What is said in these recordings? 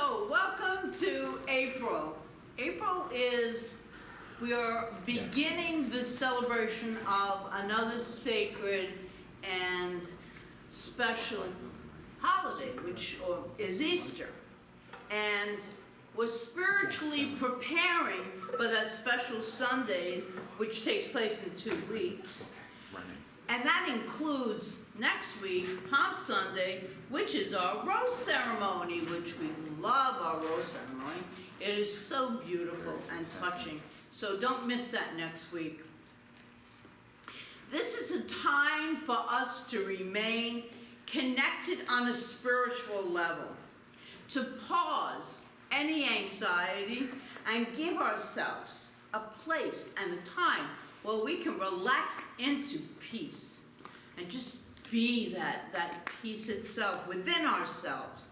So, welcome to April. April is, we are beginning the celebration of another sacred and special holiday, which is Easter. And we're spiritually preparing for that special Sunday, which takes place in 2 weeks. And that includes next week, Palm Sunday, which is our rose ceremony, which we love our rose ceremony. It is so beautiful and touching. So don't miss that next week. This is a time for us to remain connected on a spiritual level, to pause any anxiety and give ourselves a place and a time where we can relax into peace and just be that peace itself within ourselves,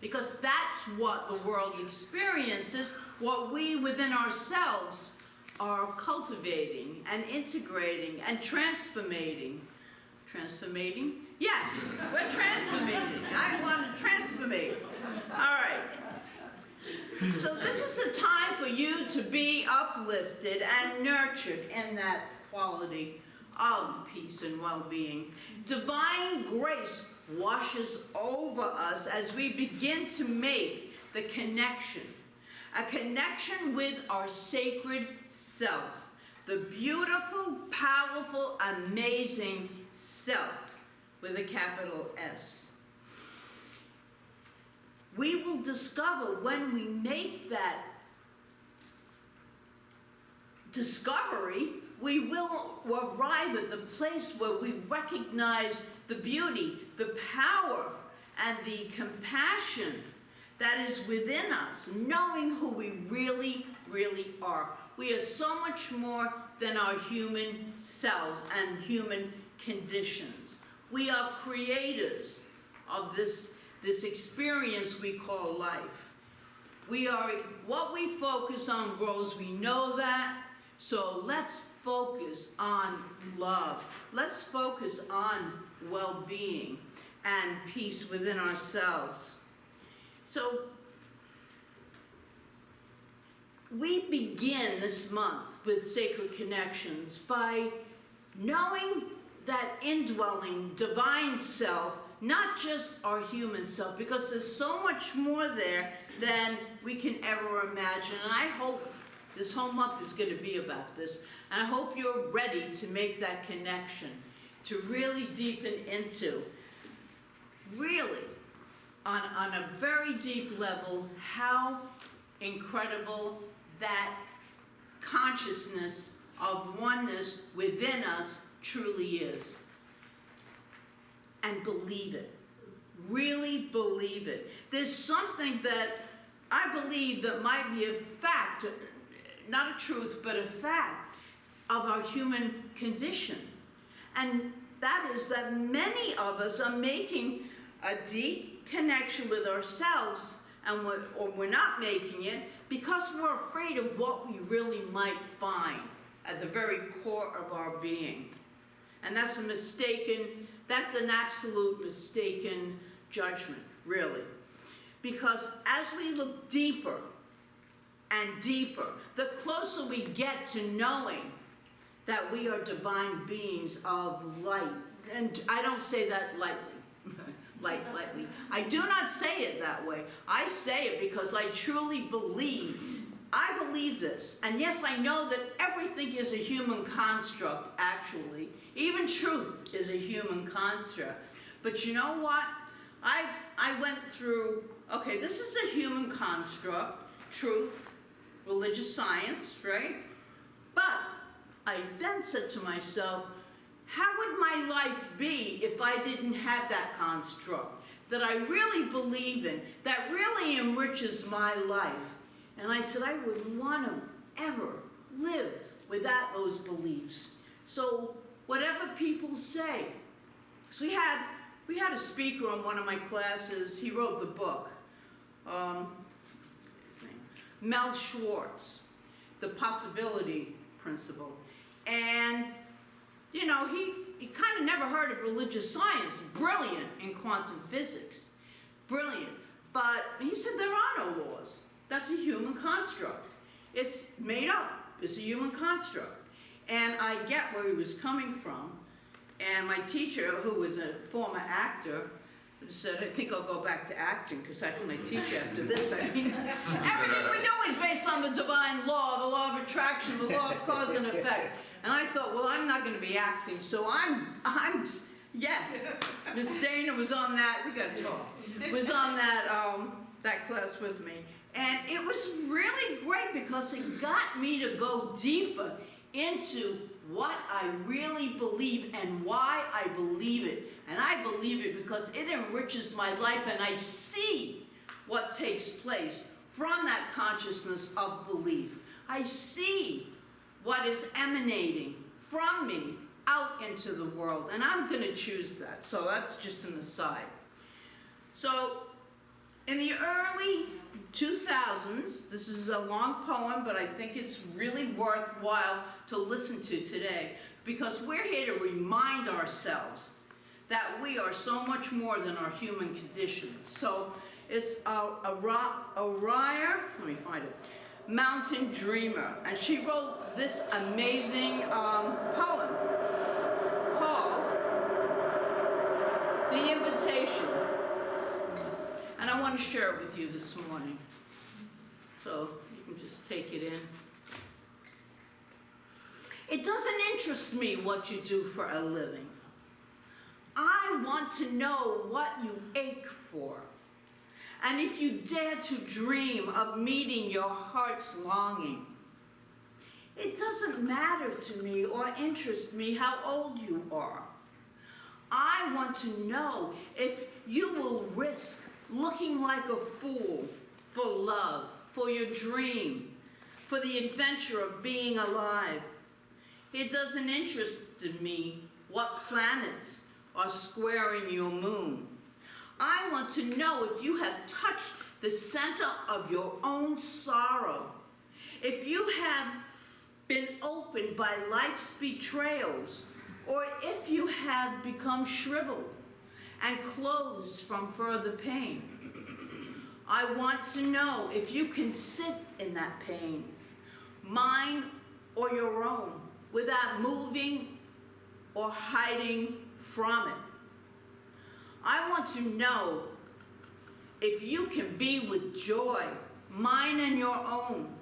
because that's what the world experiences, what we within ourselves are cultivating and integrating and transformating. Transformating? Yes, we're transformating. I want to transformate. All right. So this is the time for you to be uplifted and nurtured in that quality of peace and well-being. Divine grace washes over us as we begin to make the connection, a connection with our sacred self, the beautiful, powerful, amazing self with a capital S. We will discover when we make that discovery, we will arrive at the place where we recognize the beauty, the power, and the compassion that is within us, knowing who we really, really are. We are so much more than our human selves and human conditions. We are creators of this experience we call life. We are, what we focus on grows, we know that. So let's focus on love. Let's focus on well-being and peace within ourselves. So we begin this month with Sacred Connections by knowing that indwelling divine self, not just our human self, because there's so much more there than we can ever imagine. And I hope this whole month is going to be about this. And I hope you're ready to make that connection, to really deepen into, really, on a very deep level, how incredible that consciousness of oneness within us truly is. And believe it. Really believe it. There's something that I believe that might be a fact, not a truth, but a fact of our human condition. And that is that many of us are making a deep connection with ourselves, and we're not making it because we're afraid of what we really might find at the very core of our being. And that's an absolute mistaken judgment, really. Because as we look deeper and deeper, the closer we get to knowing that we are divine beings of light. And I don't say that lightly. lightly. I do not say it that way. I say it because I truly believe. I believe this. And yes, I know that everything is a human construct, actually. Even truth is a human construct. But you know what? I went through, okay, this is a human construct, truth, religious science, right? But I then said to myself, how would my life be if I didn't have that construct that I really believe in, that really enriches my life? And I said, I wouldn't want to ever live without those beliefs. So whatever people say, because we had a speaker on one of my classes, he wrote the book, Mel Schwartz, The Possibility Principle. And, you know, he kind of never heard of religious science. Brilliant in quantum physics. Brilliant. But he said there are no laws. That's a human construct. It's made up. It's a human construct. And I get where he was coming from. And my teacher, who was a former actor, said, I think I'll go back to acting, because how can I teach after this? I mean, everything we do is based on the divine law, the law of attraction, the law of cause and effect. And I thought, well, I'm not going to be acting, so yes. Miss Dana was on that, we got to talk, was on that class with me. And it was really great because it got me to go deeper into what I really believe and why I believe it. And I believe it because it enriches my life and I see what takes place from that consciousness of belief. I see what is emanating from me out into the world, and I'm going to choose that. So that's just an aside. So in the early 2000s, this is a long poem, but I think it's really worthwhile to listen to today because we're here to remind ourselves that we are so much more than our human conditions. So it's Oriar, let me find it, Mountain Dreamer, and she wrote this amazing poem called The Invitation. And I want to share it with you this morning. So you can just take it in. It doesn't interest me what you do for a living. I want to know what you ache for. And if you dare to dream of meeting your heart's longing. It doesn't matter to me or interest me how old you are. I want to know if you will risk looking like a fool for love, for your dream, for the adventure of being alive. It doesn't interest me what planets are squaring your moon. I want to know if you have touched the center of your own sorrow, if you have been opened by life's betrayals, or if you have become shriveled and closed from further pain. I want to know if you can sit in that pain, mine or your own, without moving or hiding from it. I want to know if you can be with joy, mine and your own,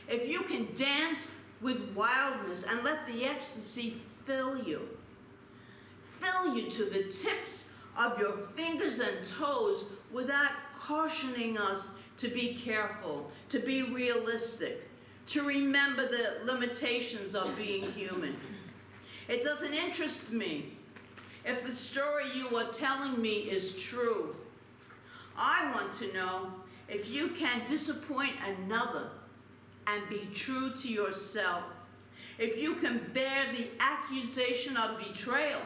if you can dance with wildness and let the ecstasy fill you to the tips of your fingers and toes without cautioning us to be careful, to be realistic, to remember the limitations of being human. It doesn't interest me if the story you are telling me is true. I want to know if you can disappoint another and be true to yourself, if you can bear the accusation of betrayal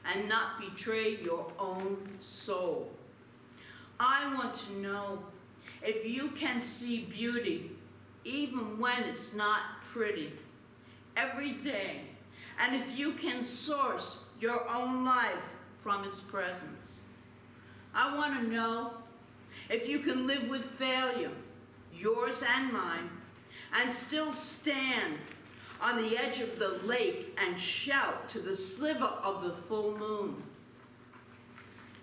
and not betray your own soul. I want to know if you can see beauty even when it's not pretty every day, and if you can source your own life from its presence. I want to know if you can live with failure, yours and mine, and still stand on the edge of the lake and shout to the sliver of the full moon.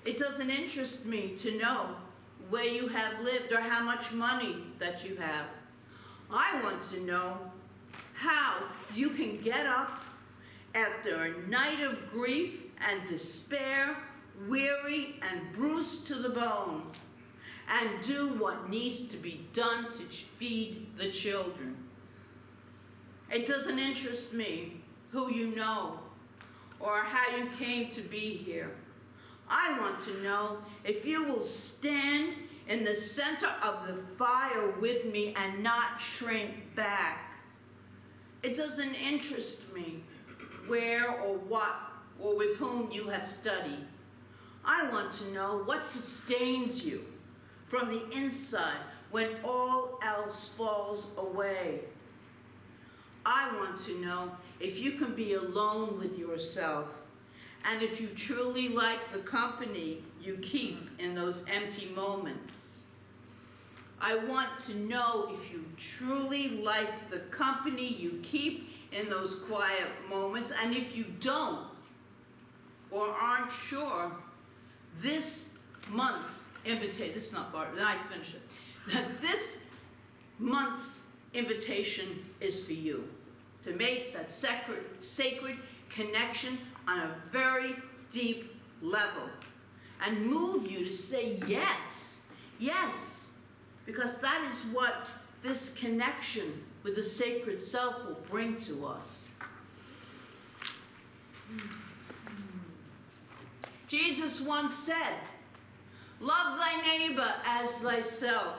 It doesn't interest me to know where you have lived or how much money that you have. I want to know how you can get up after a night of grief and despair, weary and bruised to the bone, and do what needs to be done to feed the children. It doesn't interest me who you know or how you came to be here. I want to know if you will stand in the center of the fire with me and not shrink back. It doesn't interest me where or what or with whom you have studied. I want to know what sustains you from the inside when all else falls away. I want to know if you can be alone with yourself and if you truly like the company you keep in those empty moments. I want to know if you truly like the company you keep in those quiet moments, and if you don't or aren't sure, this month's invitation, this is not part, I finished it. This month's invitation is for you to make that sacred connection on a very deep level and move you to say yes, yes, because that is what this connection with the sacred self will bring to us. Jesus once said, "Love thy neighbor as thyself."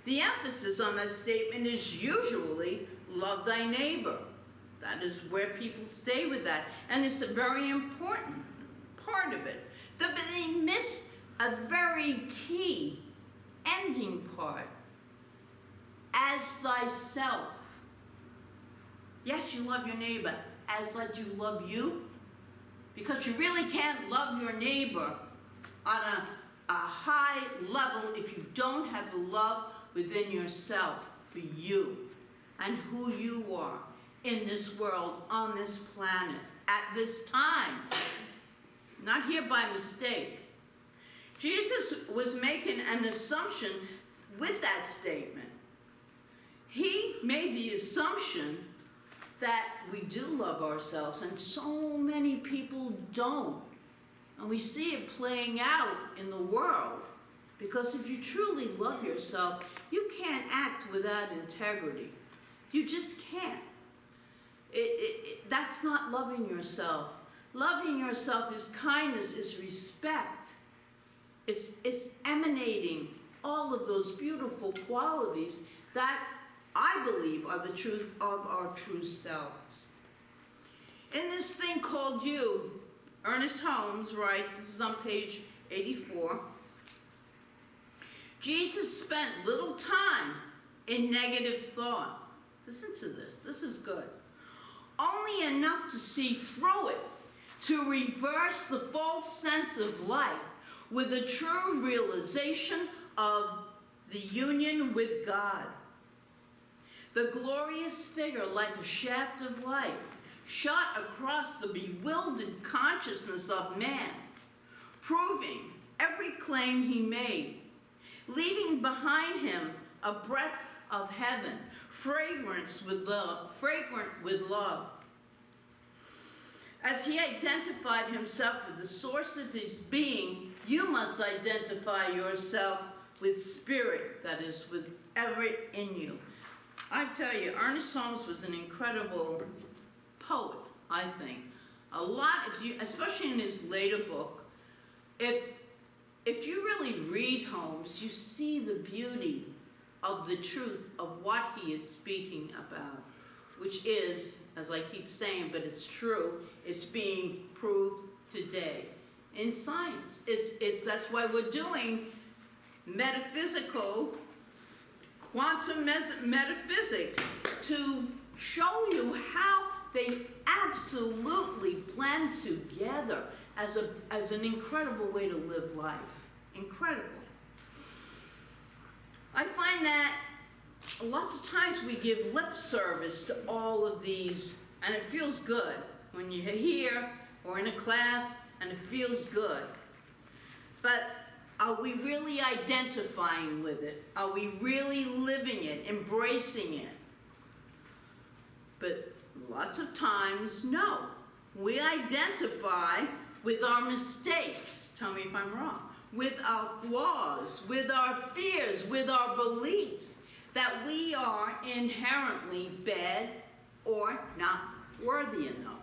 The emphasis on that statement is usually love thy neighbor. That is where people stay with that, and it's a very important part of it. But they miss a very key ending part. As thyself. Yes, you love your neighbor as like you love you, because you really can't love your neighbor on a high level if you don't have the love within yourself for you and who you are in this world, on this planet, at this time. Not here by mistake. Jesus was making an assumption with that statement. He made the assumption that we do love ourselves, and so many people don't. And we see it playing out in the world, because if you truly love yourself, you can't act without integrity. You just can't. That's not loving yourself. Loving yourself is kindness, is respect. It's emanating all of those beautiful qualities that I believe are the truth of our true selves. In this thing called you, Ernest Holmes writes, this is on page 84, Jesus spent little time in negative thought. Listen to this. This is good. Only enough to see through it, to reverse the false sense of life with a true realization of the union with God. The glorious figure, like a shaft of light, shot across the bewildered consciousness of man, proving every claim he made, leaving behind him a breath of heaven, fragrant with love. As he identified himself with the source of his being, you must identify yourself with spirit that is with every in you. I tell you, Ernest Holmes was an incredible poet, I think. A lot, especially in his later book, if you really read Holmes, you see the beauty of the truth of what he is speaking about, which is, as I keep saying, but it's true, it's being proved today in science. That's why we're doing metaphysical, quantum metaphysics, to show you how they absolutely blend together as an incredible way to live life. Incredible. I find that lots of times we give lip service to all of these, and it feels good when you're here or in a class, and it feels good. But are we really identifying with it? Are we really living it, embracing it? But lots of times, no. We identify with our mistakes. Tell me if I'm wrong. With our flaws, with our fears, with our beliefs that we are inherently bad or not worthy enough.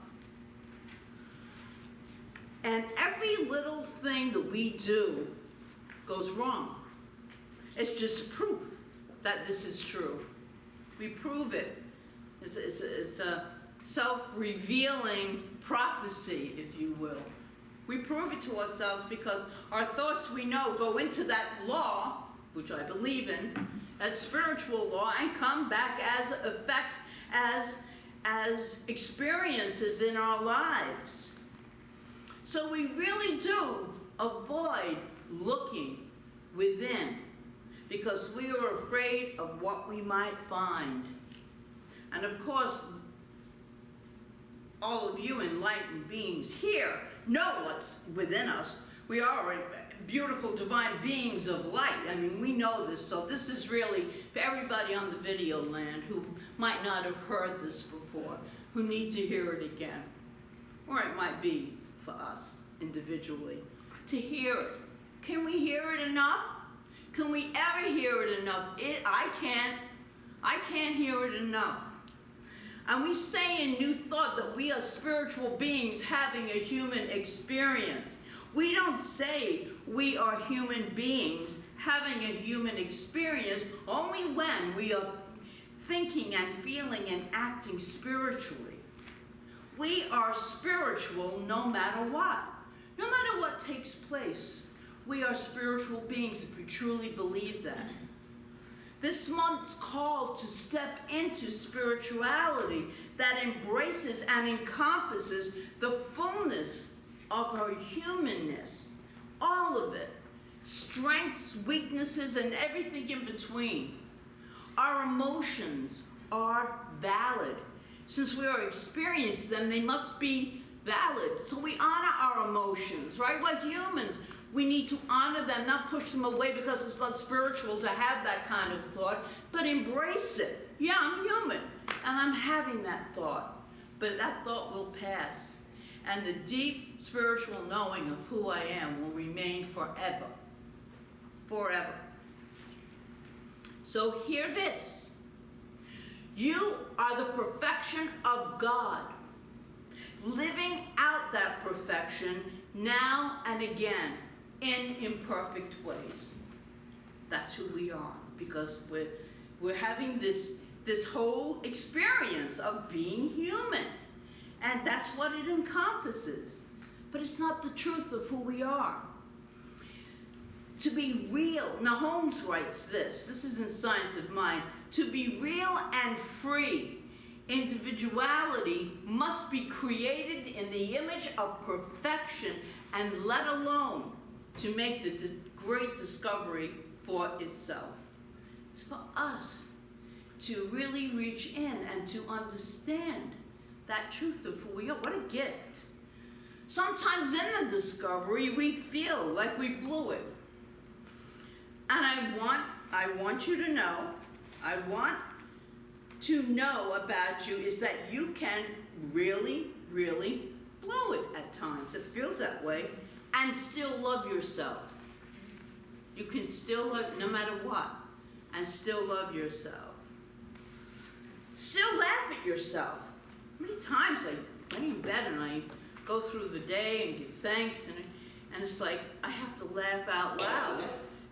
And every little thing that we do goes wrong. It's just proof that this is true. We prove it. It's a self-revealing prophecy, if you will. We prove it to ourselves because our thoughts, we know, go into that law, which I believe in, that spiritual law, and come back as effects, as experiences in our lives. So we really do avoid looking within because we are afraid of what we might find. And of course, all of you enlightened beings here know what's within us. We are beautiful divine beings of light. I mean, we know this, so this is really for everybody on the video land who might not have heard this before, who need to hear it again. Or it might be for us individually to hear it. Can we hear it enough? Can we ever hear it enough? I can't hear it enough. And we say in New Thought that we are spiritual beings having a human experience. We don't say we are human beings having a human experience only when we are thinking and feeling and acting spiritually. We are spiritual no matter what. No matter what takes place, we are spiritual beings if we truly believe that. This month's call to step into spirituality that embraces and encompasses the fullness of our humanness, all of it, strengths, weaknesses, and everything in between. Our emotions are valid. Since we are experiencing them, they must be valid. So we honor our emotions, right? Like humans, we need to honor them, not push them away because it's not spiritual to have that kind of thought, but embrace it. Yeah, I'm human, and I'm having that thought, but that thought will pass. And the deep spiritual knowing of who I am will remain forever. Forever. So hear this. You are the perfection of God, living out that perfection now and again in imperfect ways. That's who we are, because we're having this whole experience of being human, and that's what it encompasses. But it's not the truth of who we are. To be real, now Holmes writes this is in Science of Mind, to be real and free, individuality must be created in the image of perfection and let alone to make the great discovery for itself. It's for us to really reach in and to understand that truth of who we are. What a gift. Sometimes in the discovery, we feel like we blew it. And I want you to know, I want to know about you is that you can really, really blow it at times. It feels that way. And still love yourself. You can still love, no matter what, and still love yourself. Still laugh at yourself. How many times I lay in bed and I go through the day and give thanks, and it's like I have to laugh out loud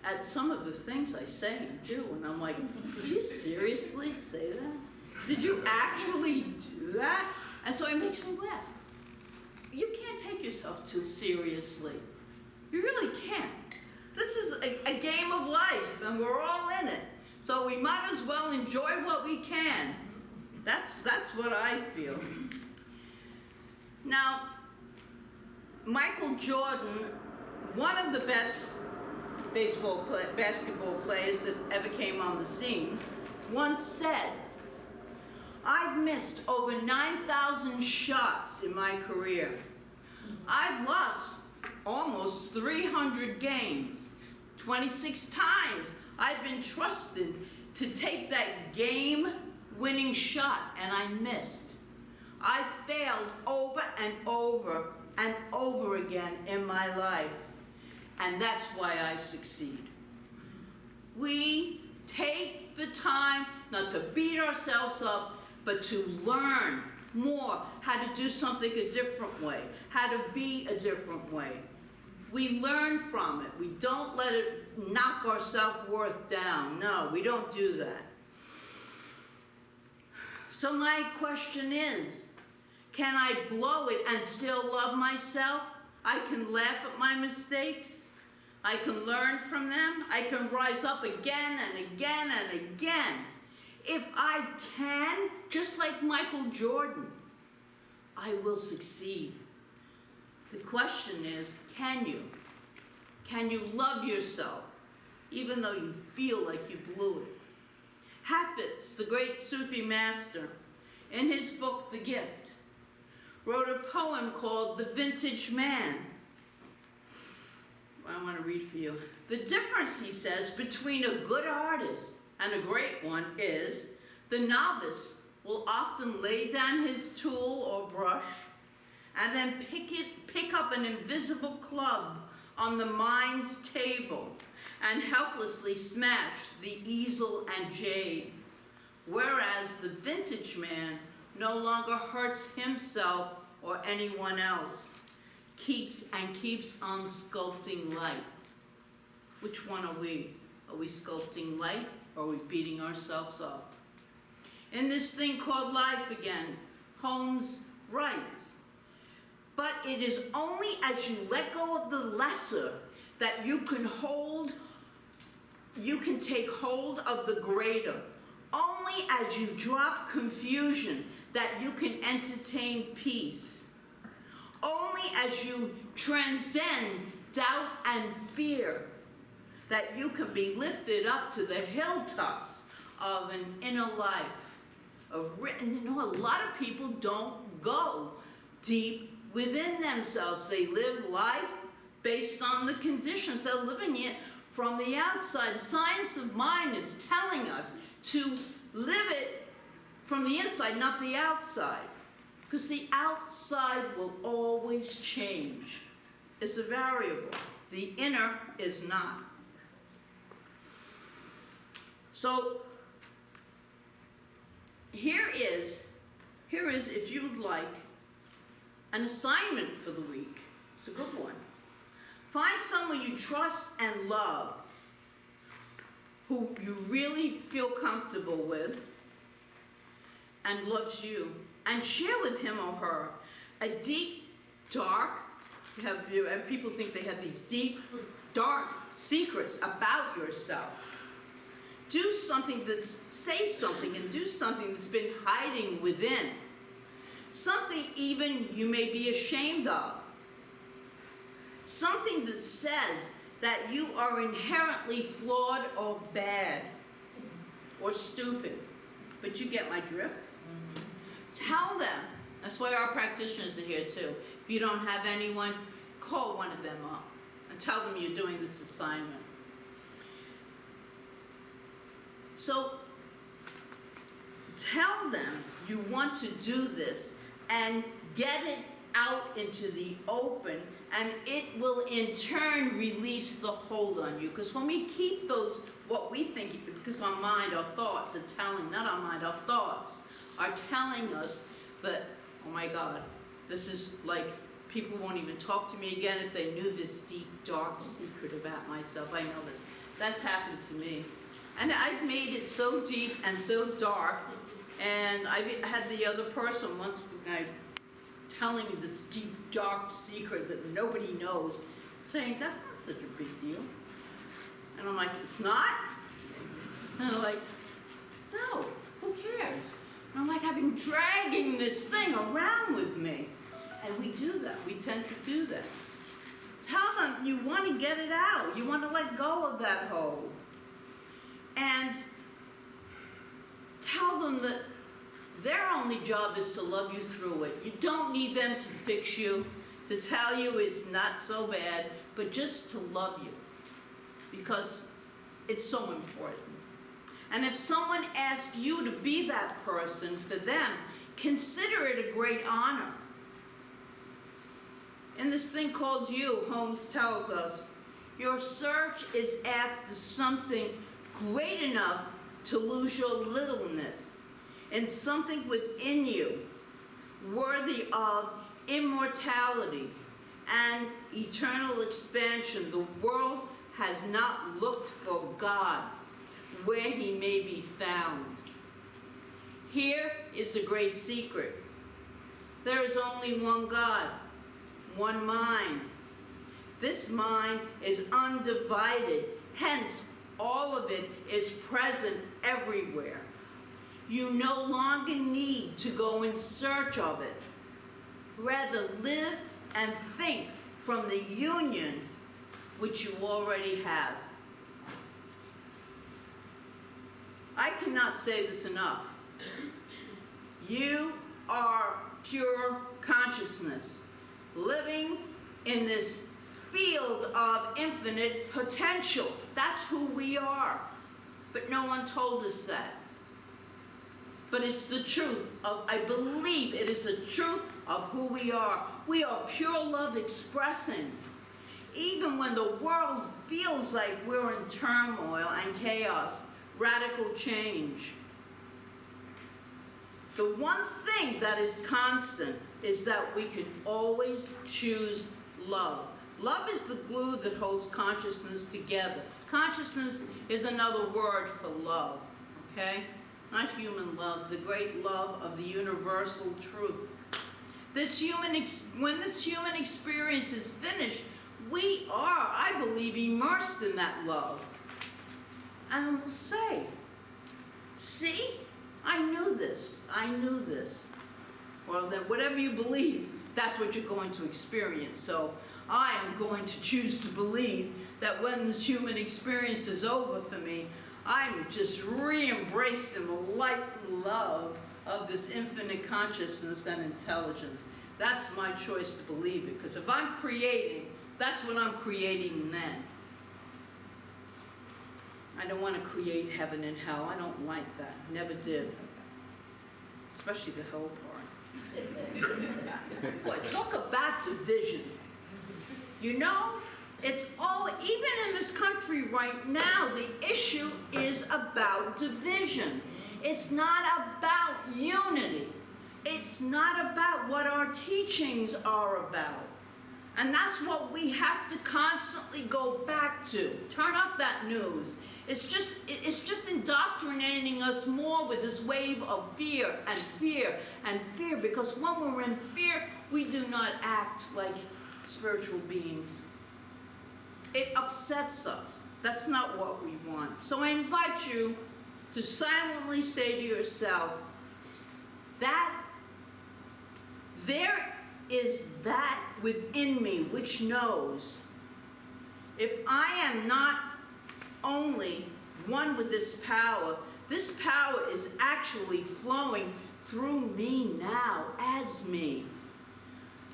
at some of the things I say and do, and I'm like, did you seriously say that? Did you actually do that? And so it makes me laugh. You can't take yourself too seriously. You really can't. This is a game of life, and we're all in it. So we might as well enjoy what we can. That's what I feel. Now, Michael Jordan, one of the best basketball players that ever came on the scene, once said, I've missed over 9,000 shots in my career. I've lost almost 300 games. 26 times I've been trusted to take that game-winning shot, and I missed. I've failed over and over and over again in my life, and that's why I succeed. We take the time not to beat ourselves up, but to learn more how to do something a different way, how to be a different way. We learn from it. We don't let it knock our self-worth down. No, we don't do that. So my question is, can I blow it and still love myself? I can laugh at my mistakes. I can learn from them. I can rise up again and again and again. If I can, just like Michael Jordan, I will succeed. The question is, can you? Can you love yourself? even though you feel like you blew it. Hafiz, the great Sufi master, in his book, The Gift, wrote a poem called The Vintage Man. I want to read for you. The difference, he says, between a good artist and a great one is the novice will often lay down his tool or brush and then pick up an invisible club on the mind's table and helplessly smash the easel and jade, whereas the vintage man no longer hurts himself or anyone else, keeps on sculpting light. Which one are we? Are we sculpting light, or are we beating ourselves up? In this thing called life again, Holmes writes, but it is only as you let go of the lesser that you can take hold of the greater. Only as you drop confusion that you can entertain peace. Only as you transcend doubt and fear that you can be lifted up to the hilltops of an inner life. A lot of people don't go deep within themselves. They live life based on the conditions they're living in from the outside. Science of mind is telling us to live it from the inside, not the outside. Because the outside will always change. It's a variable. The inner is not. So here is, if you would like, an assignment for the week. It's a good one. Find someone you trust and love, who you really feel comfortable with and loves you, and share with him or her a deep, dark, and people think they have these deep, dark secrets about yourself. Say something and do something that's been hiding within. Something even you may be ashamed of. Something that says that you are inherently flawed or bad or stupid. But you get my drift? Tell them. That's why our practitioners are here too. If you don't have anyone, call one of them up and tell them you're doing this assignment. So tell them you want to do this and get it out into the open, and it will in turn release the hold on you. Because when we keep those, what we think, because our mind, our thoughts are telling, not our mind, our thoughts are telling us that, oh my God, this is like, people won't even talk to me again if they knew this deep, dark secret about myself. I know this. That's happened to me. And I've made it so deep and so dark, and I had the other person once telling this deep, dark secret that nobody knows, saying, that's not such a big deal. And I'm like, it's not? And I'm like, no, who cares? And I'm like, I've been dragging this thing around with me. And we do that. We tend to do that. Tell them you want to get it out. You want to let go of that hold. And tell them that their only job is to love you through it. You don't need them to fix you, to tell you it's not so bad, but just to love you, because it's so important. And if someone asks you to be that person for them, consider it a great honor. In this thing called you, Holmes tells us, your search is after something great enough to lose your littleness, and something within you worthy of immortality and eternal expansion. The world has not looked for God where he may be found. Here is the great secret. There is only one God, one mind. This mind is undivided, hence all of it is present everywhere. You no longer need to go in search of it. Rather, live and think from the union which you already have. I cannot say this enough. You are pure consciousness, living in this field of infinite potential. That's who we are. But no one told us that. But it's the truth of, I believe it is the truth of who we are. We are pure love expressing. Even when the world feels like we're in turmoil and chaos, radical change. The one thing that is constant is that we can always choose love. Love is the glue that holds consciousness together. Consciousness is another word for love, okay? Not human love, the great love of the universal truth. When this human experience is finished, we are, I believe, immersed in that love. And we'll say, see, I knew this, I knew this. Well, then whatever you believe, that's what you're going to experience. So I am going to choose to believe that when this human experience is over for me, I'm just re-embraced in the light and love of this infinite consciousness and intelligence. That's my choice to believe it, because if I'm creating, that's what I'm creating then. I don't want to create heaven and hell. I don't like that. Never did. Especially the hell part. Boy, talk about division. You know, it's all, even in this country right now, the issue is about division. It's not about unity. It's not about what our teachings are about. And that's what we have to constantly go back to. Turn off that news. It's just indoctrinating us more with this wave of fear and fear and fear, because when we're in fear, we do not act like spiritual beings. It upsets us. That's not what we want. So I invite you to silently say to yourself that there is that within me which knows if I am not only one with this power is actually flowing through me now as me.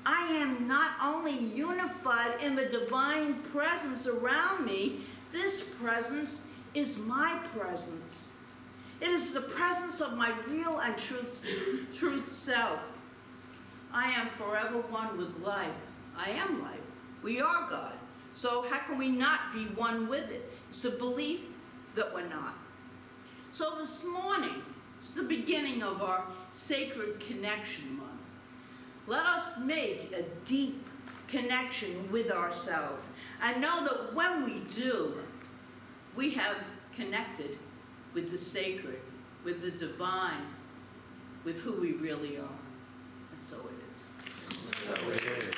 I am not only unified in the divine presence around me, this presence is my presence. It is the presence of my real and truth self. I am forever one with life. I am life. We are God. So how can we not be one with it? It's a belief that we're not. So this morning, it's the beginning of our Sacred Connection Month. Let us make a deep connection with ourselves and know that when we do, we have connected with the sacred, with the divine, with who we really are. And so it is. So it is.